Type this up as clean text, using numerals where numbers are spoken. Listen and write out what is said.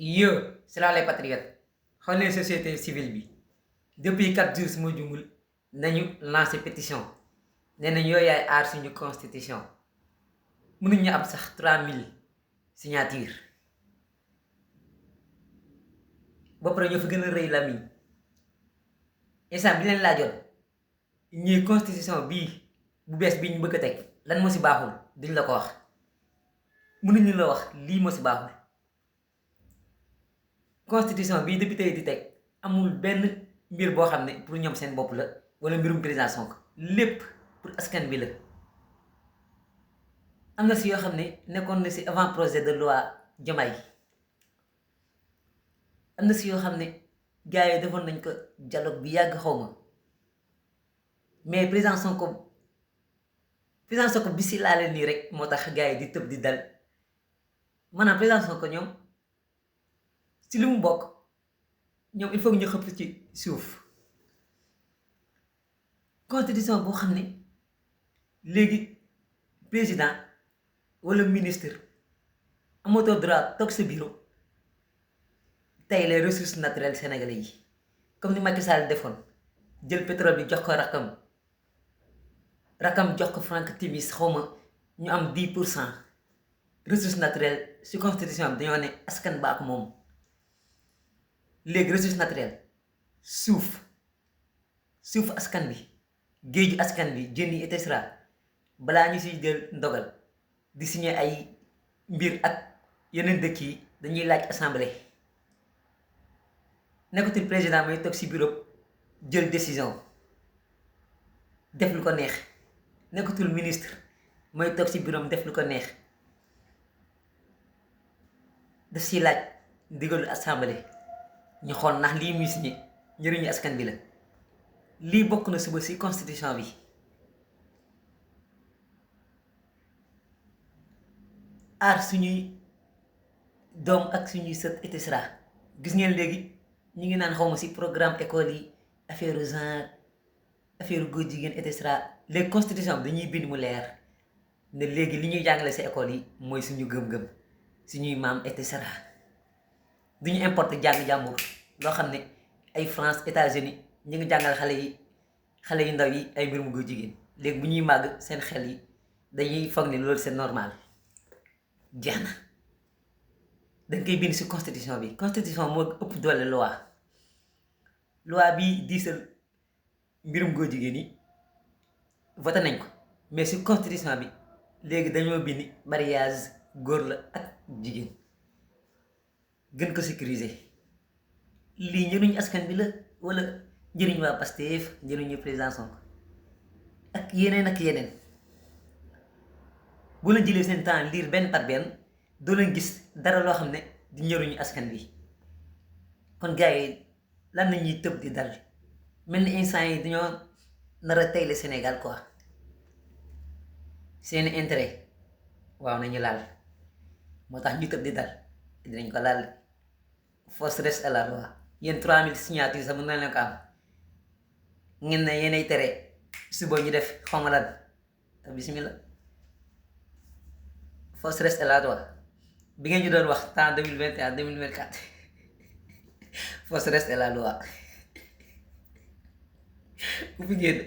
Yo, c'est là les patriotes xool leen société civile bi depuis 4 jours su ma jumul nañu lancé pétition nee nañ yooyu yaay aar suñu constitution mënuñu am sax 3000 signature ba pare ñoo fa gën a rëy lamiñ instant bi leen laajoon ñuy constitution bii bu bees bi ñu bëgg a teg lan moo si baaxul duñ la ko wax mënuñu la wax lii moo si baaxul. Constitution bii député yi di teg amul benn mbir boo xam ne pour ñoom seen bopp la wala mbirum président Sonko lépp pour askan bi la. am na si yoo xam ne nekkoon na si avant projet de loi Diomaye am na si yoo xam ne gars yi defoon nañ ko dialogue bi yàgg xaw ma mais président Sonko bi si laale nii rek moo tax gars yi di tëb di dal maanaam président Sonko ñoom. si li mu bokk ñoom il faut ñu xëpp ci suuf constitution boo xam ne léegi président wala ministre amatoo droit toog sa bureau tey les ressources naturelles sénégalais yi comme ni Macky Sall defoon jël pétrole bi jox ko rakam jox ko Franck Timis xawma ñu am 10% ressources naturelles si constitution bi dañoo ne askan baa ko moom. léegi ressources naturelles suuf askan bi géeju askan bi jën yi et cetera balaa ñu siy jël ndogal di signé ay mbir ak yeneen dëkk yi dañuy laaj assemblée nekkatul président mooy toog si bureau jël décision def lu ko neex nekkatul ministre mooy toog si bureau def lu ko neex daf siy laaj ndigalu assemblée. ñu xool ndax lii muy signé njëriñu askan bi la lii bokk na suba si constitution bi aar suñuy doom ak suñuy sët et cetera gis ngeen léegi ñu ngi naan xawma si programme école yi affaire genre affaire góor jigéen et cetera léegi constitution bi dañuy bind mu leer ne léegi li ñuy jàngale si école yi mooy suñu gëm-gëm suñuy maam et cetera. du ñu importer jàng jàmbur loo xam ne ay France États-Unis ñu ngi jàngal xale yu ndaw yi ay mbir mu góor jigéen léegi bu ñuy màgg seen xel yi dañuy foog ni loolu c'est normal jeex na dañ koy bind ci constitution bi constitution moo ëpp doole loi bi diisal mbirum góor jigéen yi voté nañ ko mais ci constitution bi léegi dañoo bind mariage góor la ak jigéen. gën ko sécuriser lii njëriñu askan bi la wala njëriñ waa Pastef njëriñu président Sonko ak yeneen bu leen jëlee seen temps lire benn par benn doo leen gis dara loo xam ne di njëriñu askan bi kon gars yi lan nañuy tëb di dal mel ni instant yi dañoo nar a tayle Sénégal quoi seeni intérêt waaw nañu laal moo tax ñu tëb di dal dinañ ko laal. Force reste à la loi yéen 3000 signatures sax mën na leen ko am ngeen ne yéenay tere suba ñu def xawma lan bismillah force reste à la loi bi ngeen ñu doon wax temps 2021 2024 force reste à la loi bu fi génn